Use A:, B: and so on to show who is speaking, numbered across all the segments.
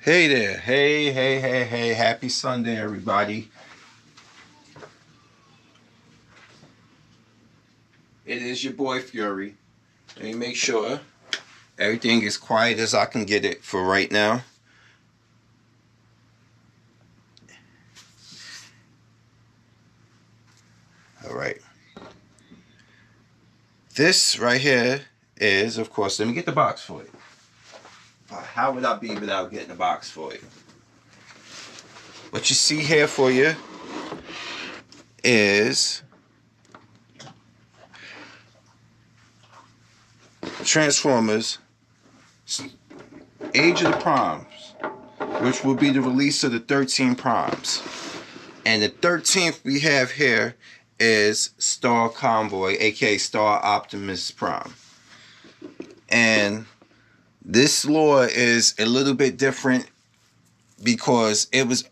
A: Hey there. Hey. Happy Sunday, everybody. It is your boy Fury. Let me make sure everything is quiet as I can get it for right now. All right. This right here is, of course, let me get the box for you. How would I be without getting the box for you? What you see here for you is Transformers Age of the Primes, which will be the release of the 13 Primes. And the 13th we have here is Star Convoy, aka Star Optimus Prime. And this lore is a little bit different because it was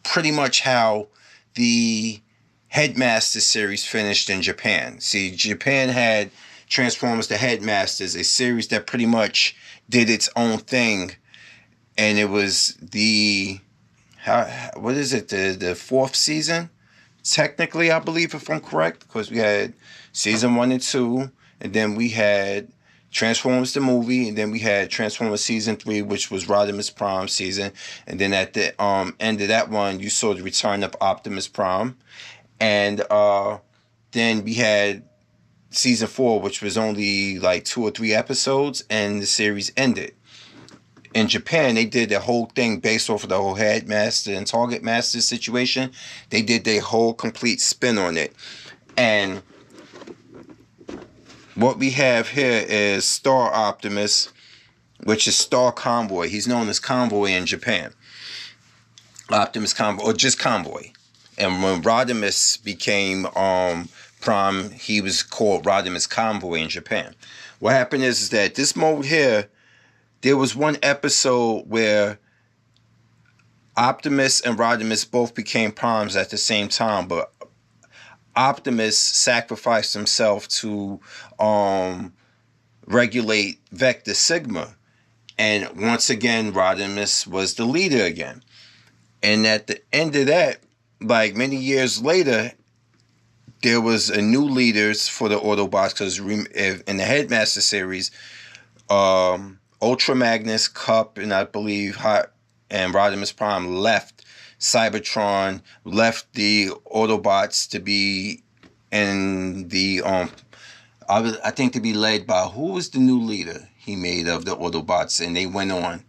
A: pretty much how the Headmaster series finished in Japan. See, Japan had Transformers the Headmasters, a series that pretty much did its own thing. And it was what is it, the fourth season? Technically, I believe, if I'm correct, because we had season 1 and 2, and then we had Transformers the movie, and then we had Transformers season 3, which was Rodimus Prime season, and then at the end of that one, you saw the return of Optimus Prime, and then we had season 4, which was only like 2 or 3 episodes, and the series ended. In Japan, they did the whole thing based off of the whole Headmaster and Target Master situation. They did their whole complete spin on it. And what we have here is Star Optimus, which is Star Convoy. He's known as Convoy in Japan. Optimus Convoy, or just Convoy. And when Rodimus became Prime, he was called Rodimus Convoy in Japan. What happened is that this mode here, there was one episode where Optimus and Rodimus both became Primes at the same time, but Optimus sacrificed himself to regulate Vector Sigma. And once again, Rodimus was the leader again. And at the end of that, like many years later, there was a new leaders for the Autobots, because in the Headmaster series, Ultra Magnus, Cup, and I believe and Rodimus Prime left Cybertron, left the Autobots to be in the I think to be led by, who was the new leader he made of the Autobots, and they went on.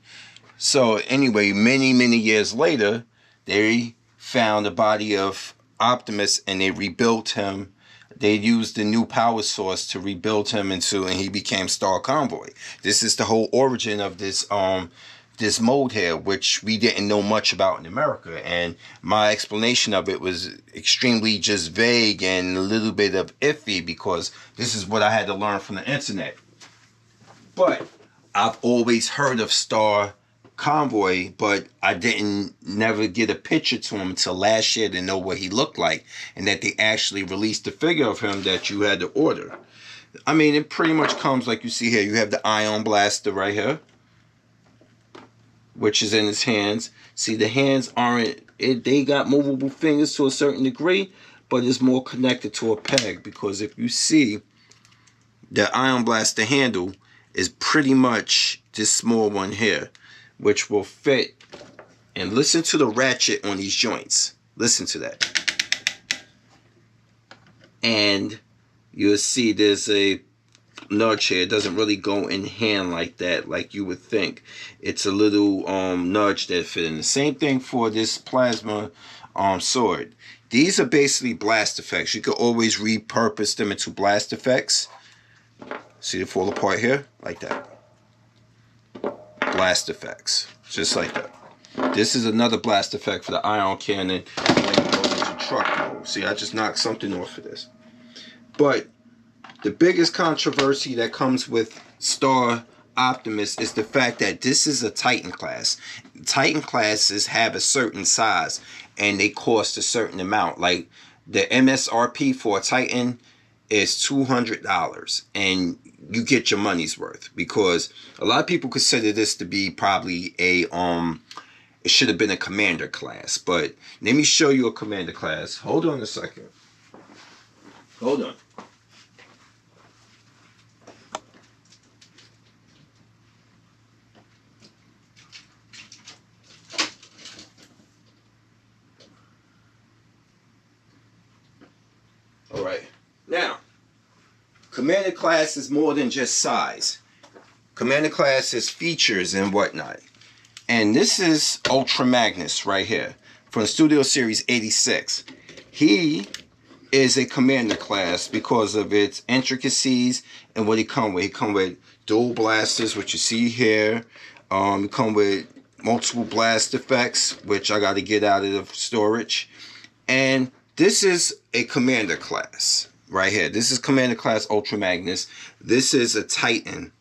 A: So anyway, many years later, they found the body of Optimus and they rebuilt him. They used the new power source to rebuild him and he became Star Convoy. This is the whole origin of this this mode here, which we didn't know much about in America. And my explanation of it was extremely just vague and a little bit of iffy, because this is what I had to learn from the internet. But I've always heard of Star Convoy, but I didn't never get a picture to him until last year to know what he looked like, and that they actually released the figure of him that you had to order. I mean, it pretty much comes like you see here. You have the Ion Blaster right here, which is in his hands. See, the hands aren't, they got movable fingers to a certain degree, but it's more connected to a peg, because if you see, the Ion Blaster handle is pretty much this small one here, which will fit. And listen to the ratchet on these joints. Listen to that. And you'll see there's a nudge here. It doesn't really go in hand like that, like you would think. It's a little nudge that fit in. The same thing for this plasma sword. These are basically blast effects. You could always repurpose them into blast effects. See the fall apart here? Like that. Blast effects. Just like that. This is another blast effect for the ion cannon when it goes into truck mode. See, I just knocked something off of this. But the biggest controversy that comes with Star Optimus is the fact that this is a Titan class. Titan classes have a certain size and they cost a certain amount. Like the MSRP for a Titan is $200, and you get your money's worth, because a lot of people consider this to be probably a it should have been a commander class. But let me show you a commander class. Hold on a second. Hold on. All right. Now, commander class is more than just size. Commander class is features and whatnot. And this is Ultra Magnus right here from Studio Series 86. He is a commander class because of its intricacies and what he come with. He come with dual blasters, which you see here. He come with multiple blast effects, which I got to get out of the storage. And this is a commander class right here. This is commander class Ultra Magnus. This is a Titan.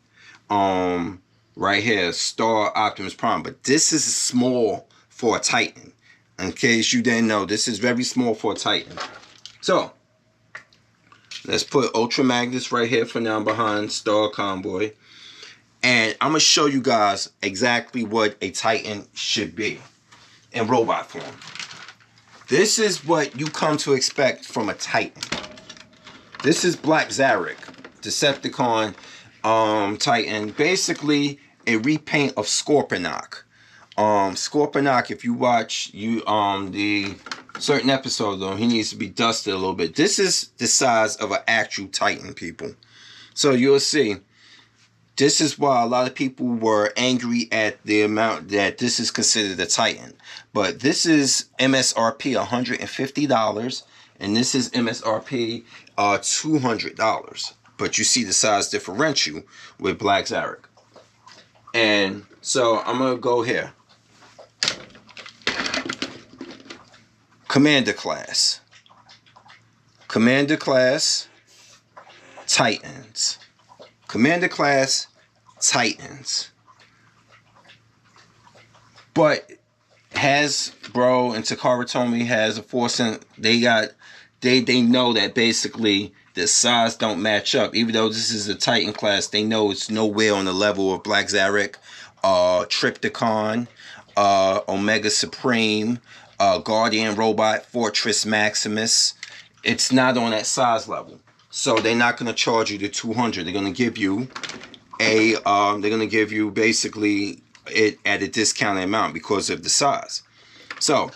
A: Right here, Star Optimus Prime. But this is small for a Titan. In case you didn't know, this is very small for a Titan. So, let's put Ultra Magnus right here for now behind Star Convoy. And I'm going to show you guys exactly what a Titan should be in robot form. This is what you come to expect from a Titan. This is Black Zarek, Decepticon Titan. Basically a repaint of Scorponok. Scorponok, if you watch the certain episode though, he needs to be dusted a little bit. This is the size of an actual Titan, people. So you'll see. This is why a lot of people were angry at the amount that this is considered a Titan. But this is MSRP $150, and this is MSRP $200. But you see the size differential with Black Zarek. And so I'm going to go here. Commander class. Commander class Titans. Commander class Titans. But Hasbro and Takara Tomy has a force in, they know that basically the size don't match up. Even though this is a Titan class, they know it's nowhere on the level of Black Zarek, Trypticon, Omega Supreme, Guardian Robot, Fortress Maximus. It's not on that size level. So they're not going to charge you the $200. They're going to give you basically it at a discounted amount because of the size. So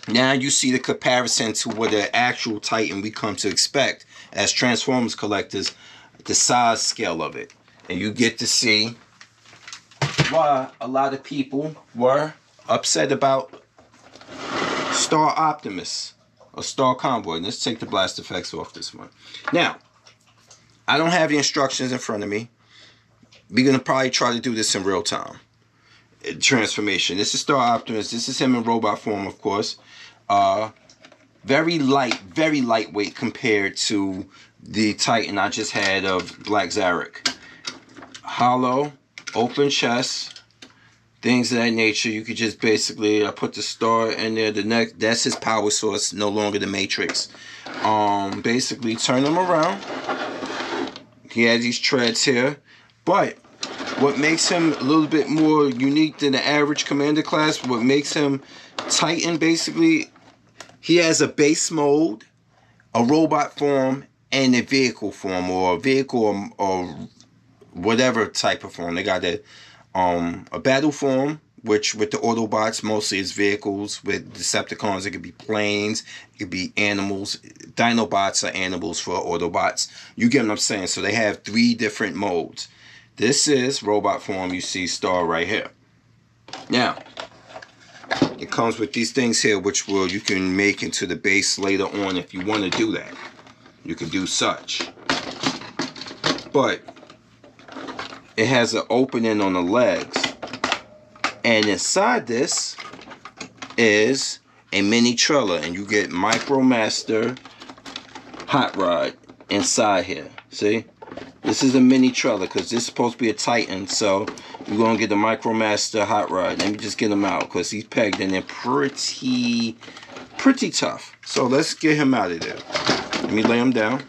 A: now you see the comparison to what the actual Titan we come to expect as Transformers collectors, the size scale of it. And you get to see why a lot of people were upset about Star Optimus or Star Convoy. Let's take the blast effects off this one. Now, I don't have the instructions in front of me. We're going to probably try to do this in real time. Transformation. This is Star Optimus. This is him in robot form, of course. Very light, very lightweight compared to the Titan I just had of Black Zarek. Hollow, open chest, things of that nature. You could just basically put the star in there. The neck, that's his power source, no longer the Matrix. Basically turn him around. He has these treads here, but what makes him a little bit more unique than the average commander class, what makes him Titan, basically, he has a base mode, a robot form, and a vehicle form, or a vehicle or whatever type of form. They got a battle form, which with the Autobots mostly is vehicles. With Decepticons, it could be planes, it could be animals. Dinobots are animals for Autobots. You get what I'm saying? So they have 3 different modes. This is robot form. You see Star right here. Now, it comes with these things here, which you can make into the base later on if you want to do that. You can do such. But it has an opening on the legs. And inside this is a mini trailer. And you get Micromaster Hot Rod inside here. See? This is a mini trailer because this is supposed to be a Titan. So you're going to get the Micromaster Hot Rod. Let me just get him out because he's pegged in there pretty tough. So let's get him out of there. Let me lay him down.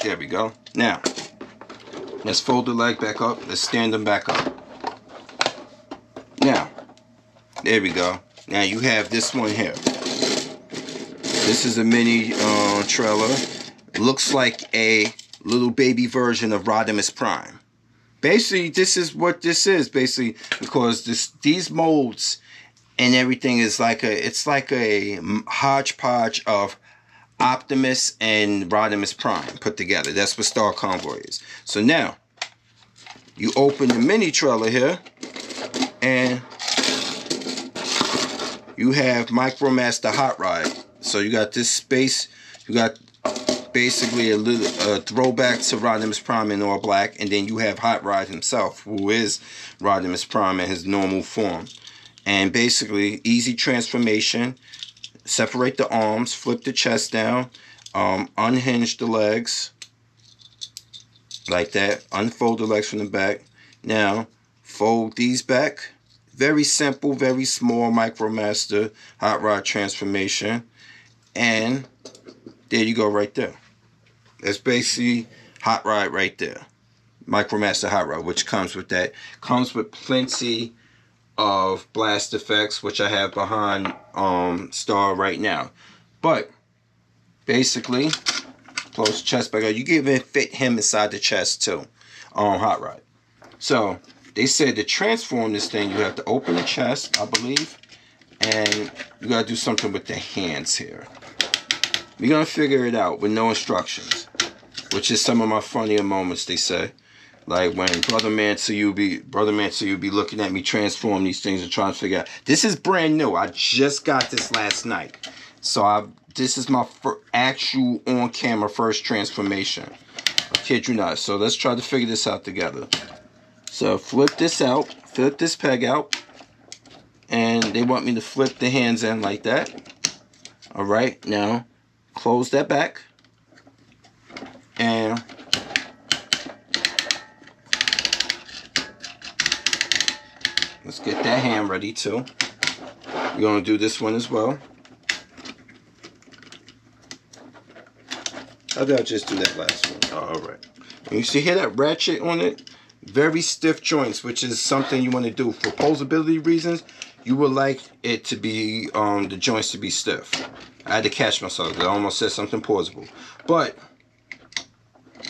A: There we go. Now, let's fold the leg back up. Let's stand them back up. Now, there we go. Now you have this one here. This is a mini trailer. Looks like a little baby version of Rodimus Prime. Basically, this is what this is. Basically, because these molds and everything is like a hodgepodge of Optimus and Rodimus Prime put together. That's what Star Convoy is. So now, you open the mini trailer here, and you have Micromaster Hot Rod. So you got this space. You got basically a little throwback to Rodimus Prime in all black, and then you have Hot Rod himself, who is Rodimus Prime in his normal form. And basically, easy transformation. Separate the arms, flip the chest down, unhinge the legs like that, unfold the legs from the back. Now fold these back. Very simple, very small Micromaster Hot Rod transformation, and there you go right there. That's basically Hot Rod right there. Micromaster Hot Rod, which comes with that. Comes with plenty of blast effects, which I have behind Star right now. But basically, close the chest back up. You can even fit him inside the chest too. Hot Rod. So they said to transform this thing, you have to open the chest, I believe, and you gotta do something with the hands here. We're gonna figure it out with no instructions, which is some of my funnier moments. They say. Like when Brother Man to you be looking at me transform these things and trying to figure out. This is brand new. I just got this last night. So this is my actual on-camera first transformation. I kid you not. So let's try to figure this out together. So flip this out. Flip this peg out. And they want me to flip the hands in like that. Alright. Now, close that back. And let's get that hand ready too. We're going to do this one as well. How did I just do that last one? Oh, alright. You see here that ratchet on it? Very stiff joints, which is something you want to do. For posability reasons, you would like it to be, the joints to be stiff. I had to catch myself because I almost said something plausible. But,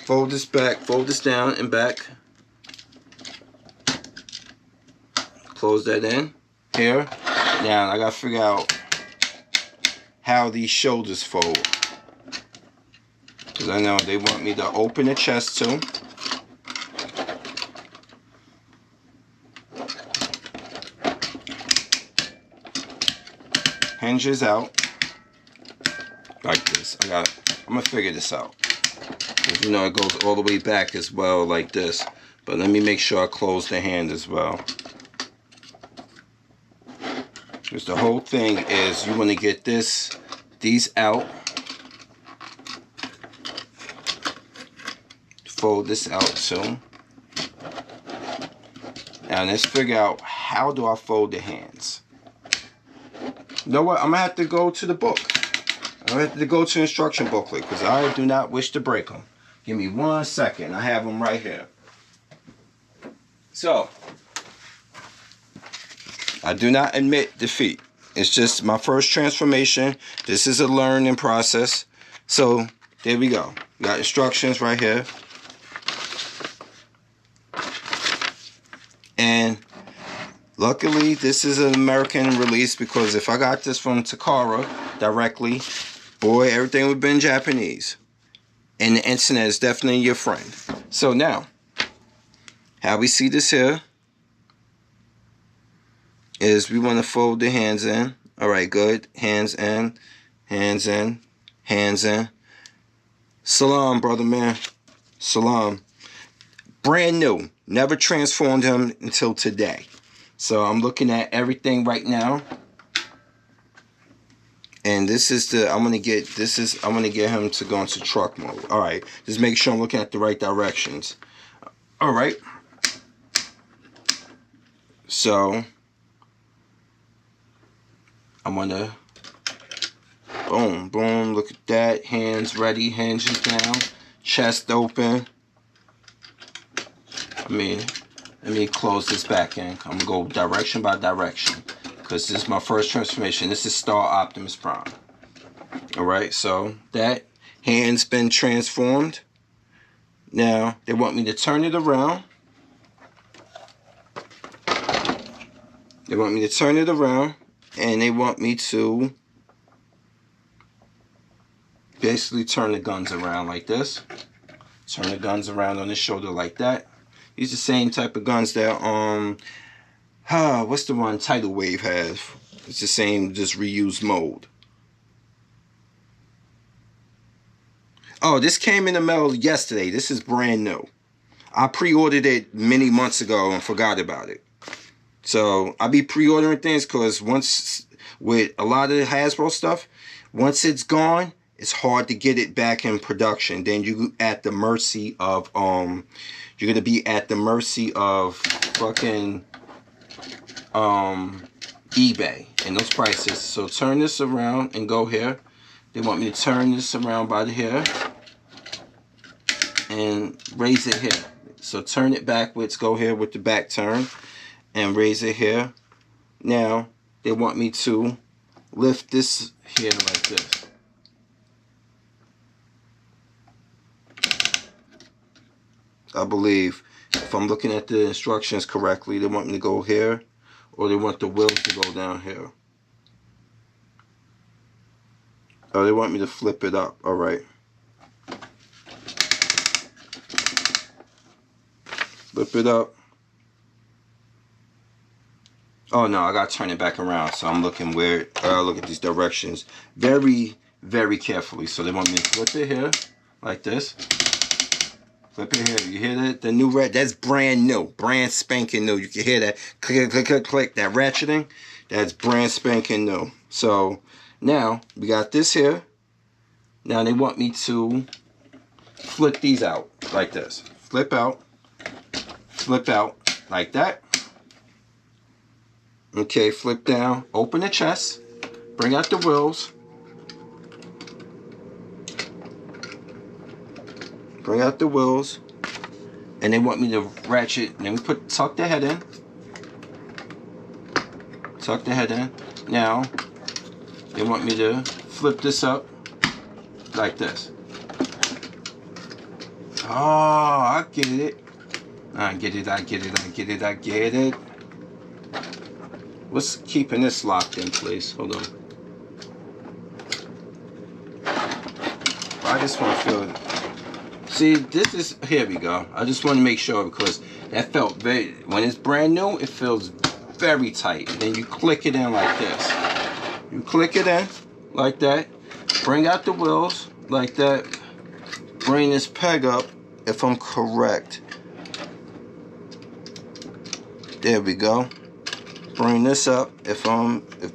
A: fold this back, fold this down and back. Close that in here. Now I gotta figure out how these shoulders fold, because I know they want me to open the chest too. Hinges out like this. I'm gonna figure this out. You know it goes all the way back as well like this. But let me make sure I close the hand as well. Because the whole thing is you want to get these out. Fold this out too. Now let's figure out, how do I fold the hands? You know what? I'm going to have to go to the book. I'm going to have to go to the instruction booklet because I do not wish to break them. Give me 1 second. I have them right here. So, I do not admit defeat. It's just my first transformation. This is a learning process. So, there we go. We got instructions right here. And luckily, this is an American release, because if I got this from Takara directly, boy, everything would have been Japanese. And the internet is definitely your friend. So now, how we see this here is we want to fold the hands in. Alright, good. Hands in, hands in, hands in. Salam, brother man. Salam. Brand new. Never transformed him until today. So I'm looking at everything right now. And this is the, I'm gonna get him to go into truck mode. Alright. Just make sure I'm looking at the right directions. Alright. So I'm gonna boom, boom, look at that. Hands ready, hinges down. chest open. Let me close this back in. I'm gonna go direction by direction because this is my first transformation. This is Star Optimus Prime. Alright, so that hand's been transformed. Now they want me to turn it around. They want me to turn it around, and they want me to basically turn the guns around like this. Turn the guns around on the shoulder like that. These are the same type of guns that what's the one Tidal Wave has? It's the same, just reused mode. Oh, this came in the mail yesterday. This is brand new. I pre-ordered it many months ago and forgot about it. So I be pre-ordering things because once, with a lot of the Hasbro stuff, once it's gone, it's hard to get it back in production. Then you at the mercy of you're gonna be at the mercy of fucking eBay and those prices. So turn this around and go here. They want me to turn this around by here and raise it here. So turn it backwards, go here with the back turn and raise it here. Now they want me to lift this here like this. I believe, if I'm looking at the instructions correctly, they want me to go here, or they want the wheels to go down here. Oh, they want me to flip it up. All right. Flip it up. Oh no, I gotta turn it back around. So I'm looking where, look at these directions very, very carefully. So they want me to flip it here, like this. Flip it here. You hear that? The new red, that's brand new. Brand spanking new. You can hear that. Click, click, click, click. That ratcheting, that's brand spanking new. So now we got this here. Now they want me to flip these out like this. Flip out like that. Okay, flip down. Open the chest. Bring out the wheels. Bring out the wheels, and they want me to ratchet. Then we tuck the head in. Tuck the head in. Now they want me to flip this up like this. Oh, I get it. I get it. I get it. I get it. I get it. What's keeping this locked in place? Hold on. I just want to feel it. See, this is, here we go. I just want to make sure because that felt very, when it's brand new, it feels very tight. And then you click it in like this. You click it in like that. Bring out the wheels like that. Bring this peg up, if I'm correct. There we go. Bring this up, if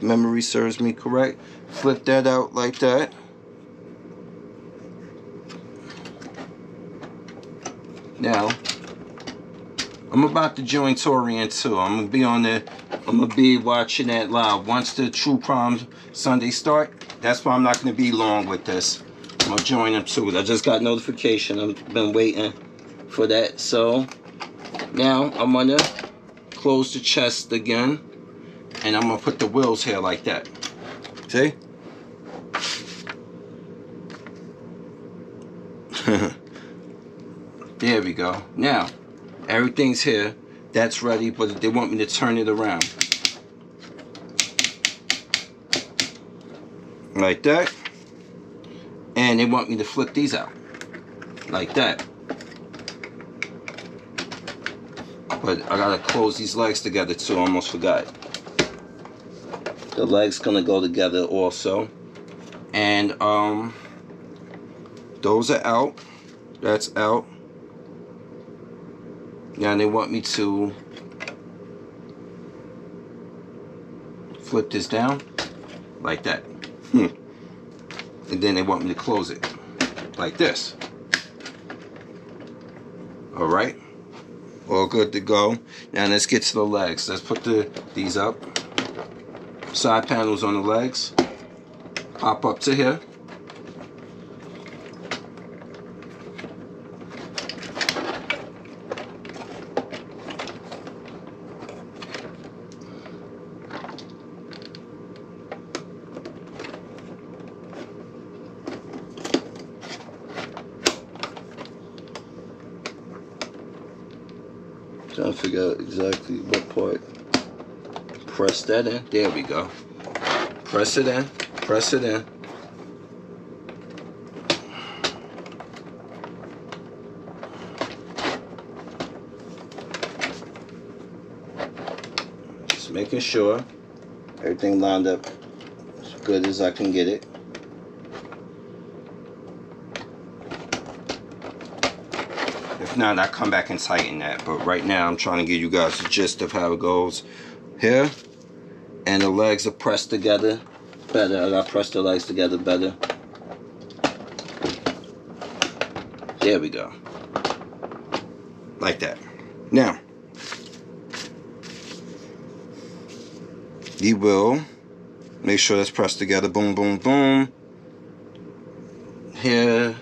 A: memory serves me correct. Flip that out like that. Now, I'm about to join Torian too. I'm gonna be watching that live. Once the True Crime Sunday start, that's why I'm not gonna be long with this. I'm gonna join them too. I just got notification. I've been waiting for that. So now I'm gonna close the chest again, and I'm gonna put the wheels here like that. See? There we go. Now, everything's here. That's ready, but they want me to turn it around. Like that. And they want me to flip these out. Like that. But I gotta close these legs together too. I almost forgot. The legs gonna go together also. And those are out. That's out. Now they want me to flip this down like that. And then they want me to close it like this. All right, all good to go. Now let's get to the legs. Let's put these up. Side panels on the legs. Pop up to here. Trying to figure out exactly what part. Press that in. There we go. Press it in. Press it in. Just making sure everything lined up as good as I can get it. If not, I'll come back and tighten that. But right now, I'm trying to give you guys the gist of how it goes. Here, and the legs are pressed together better. I gotta press the legs together better. There we go. Like that. Now, you will make sure that's pressed together. Boom, boom, boom. Here.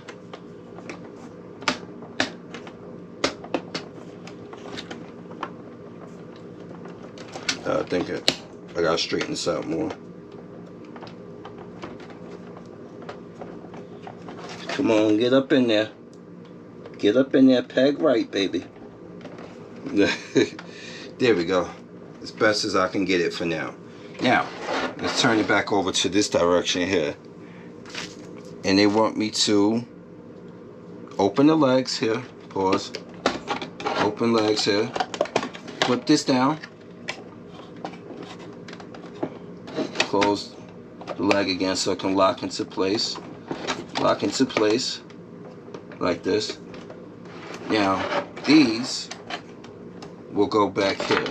A: I think I gotta straighten this out more. Come on, get up in there. Get up in there, peg right, baby. There we go. As best as I can get it for now. Now, let's turn it back over to this direction here. And they want me to open the legs here. Pause. Open legs here. Flip this down. Close the leg again so it can lock into place. Lock into place. Like this. Now, these will go back here.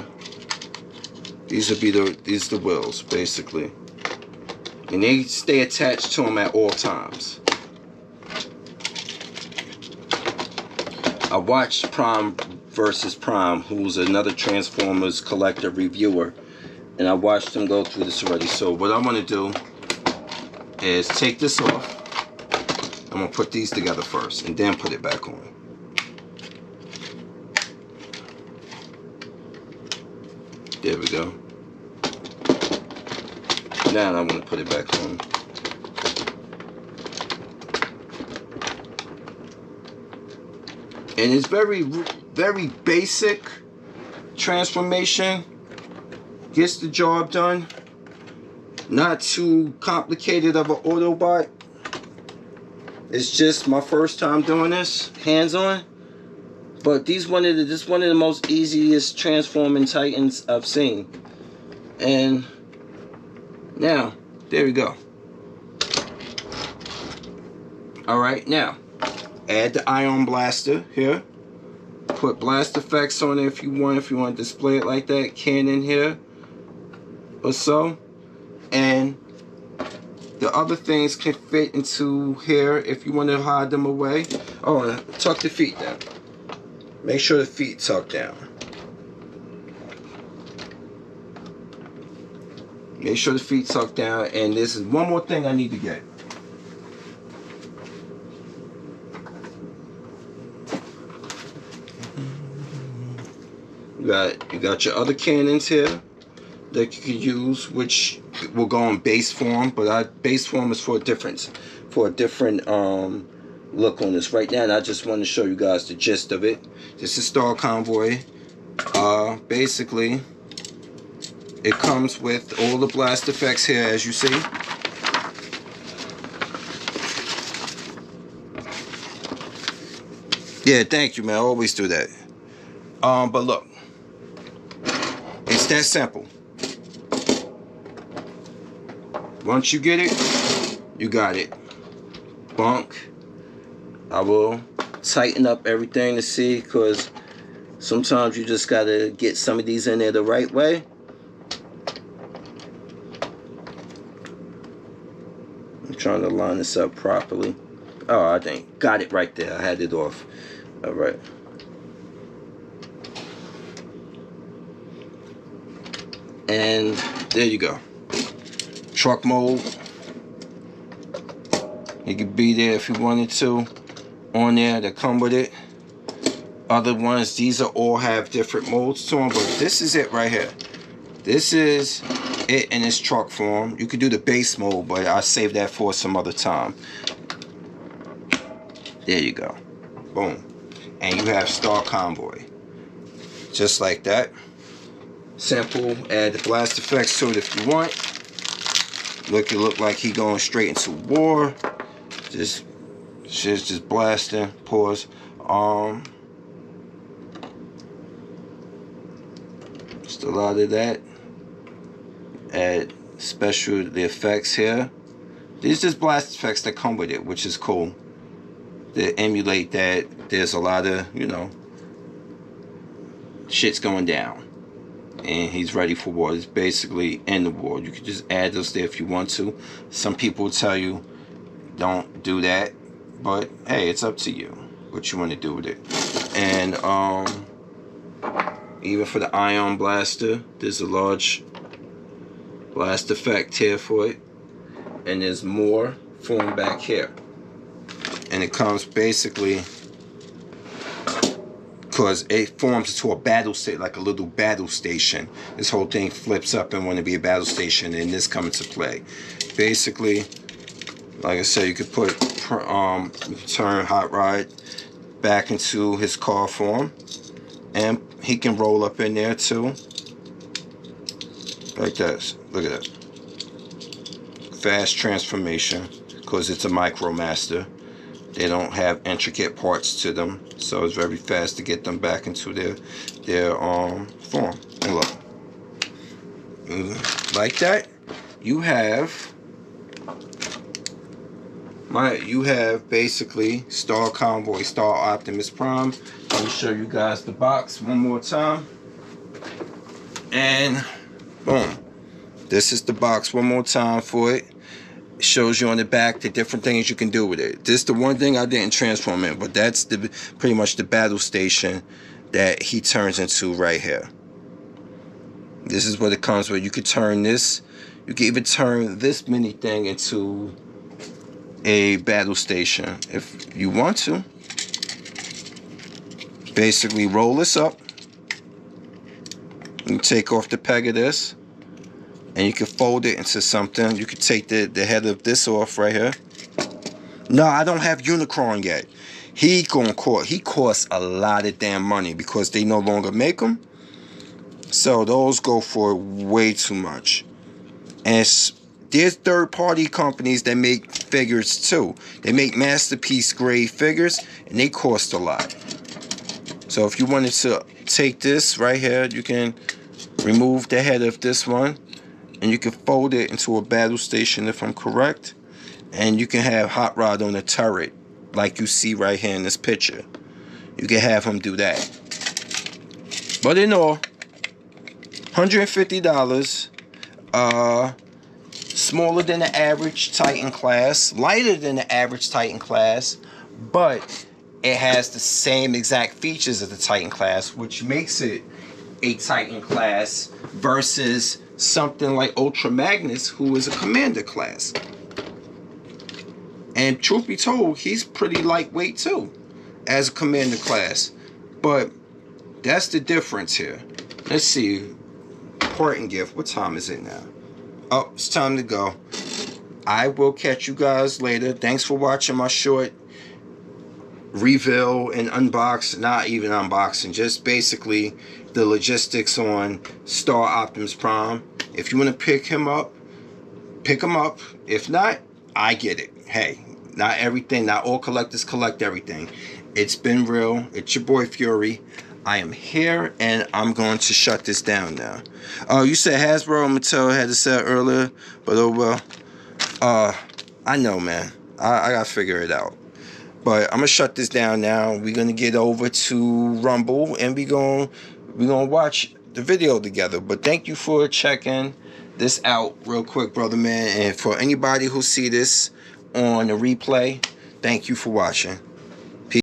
A: These will be the wheels, basically. And they stay attached to them at all times. I watched Prime versus Prime, who's another Transformers collector reviewer, and I watched him go through this already. So what I'm going to do is take this off. I'm going to put these together first and then put it back on. There we go. Now I'm going to put it back on. And it's very basic transformation. Gets the job done. Not too complicated of an Autobot. It's just my first time doing this, hands-on. But this one of the most easiest transforming Titans I've seen. And now, there we go. Alright, now, add the Ion Blaster here. Put blast effects on it if you want to display it like that. Cannon here or so. And the other things can fit into here if you want to hide them away. Oh, and tuck the feet down. Make sure the feet tuck down. Make sure the feet tuck down. And this is one more thing I need to get. You got your other cannons here that you can use, which will go in base form, but base form is for a different look on this. Right now, I just want to show you guys the gist of it. This is Star Convoy. Basically, it comes with all the blast effects here, as you see. Yeah, thank you, man. I always do that. But look, it's that simple. Once you get it, you got it. Bunk. I will tighten up everything to see, because sometimes you just gotta get some of these in there the right way. I'm trying to line this up properly. Oh, I think got it right there. I had it off. All right. And there you go. Truck mode. You could be there if you wanted to. On there that come with it. Other ones, these are all have different modes to them, but this is it right here. This is it in its truck form. You could do the base mode, but I'll save that for some other time. There you go. Boom. And you have Star Convoy. just like that. Simple. Add the blast effects to it if you want. It look like he going straight into war. Just shit's just blasting. Pause. Just a lot of that. Add the effects here. These just blast effects that come with it, which is cool. To emulate that, there's a lot of, you know, shit's going down. And he's ready for war. It's basically end the war. You can just add those there if you want to. Some people tell you don't do that, but hey, it's up to you what you want to do with it. And even for the ion blaster, there's a large blast effect here for it, and there's more form back here. And it comes basically because it forms into a battle state, like a little battle station. This whole thing flips up and want to be a battle station, and this comes into play. Basically, like I said, you could put you can turn Hot Rod back into his car form, and he can roll up in there too, like this. Look at that. Fast transformation, because it's a Micromaster. They don't have intricate parts to them, so it's very fast to get them back into their form. And look, like that, you have basically Star Convoy, Star Optimus Prime. Let me show you guys the box one more time, and boom, this is the box one more time for it. Shows you on the back the different things you can do with it. This is the one thing I didn't transform in, but that's pretty much the battle station that he turns into right here. This is what it comes with. You could turn this, you can even turn this mini thing into a battle station if you want to. Basically roll this up, you take off the peg of this, and you can fold it into something. You can take the head of this off right here. No, I don't have Unicron yet. He costs a lot of damn money because they no longer make them. So those go for way too much. And there's third-party companies that make figures too. They make masterpiece grade figures, and they cost a lot. So if you wanted to take this right here, you can remove the head of this one, and you can fold it into a battle station if I'm correct. And you can have Hot Rod on a turret like you see right here in this picture. You can have him do that. But in all, $150. Smaller than the average Titan class, lighter than the average Titan class, but it has the same exact features of the Titan class, which makes it a Titan class versus something like Ultra Magnus, who is a Commander class. And truth be told, he's pretty lightweight too as a Commander class. But that's the difference here. Let's see. Parting gift. What time is it now? Oh, it's time to go. I will catch you guys later. Thanks for watching my short reveal and unbox, not even unboxing, just basically the logistics on Star Optimus Prime. If you want to pick him up, pick him up. If not, I get it. Hey, not everything, not all collectors collect everything. It's been real. It's your boy Fury. I am here, and I'm going to shut this down now. You said Hasbro and Mattel had to sell earlier, but oh well. I know, man. I gotta figure it out. But I'm gonna shut this down now. We're gonna get over to Rumble, and we're gonna watch the video together. But thank you for checking this out real quick, brother man. And for anybody who see this on the replay, thank you for watching.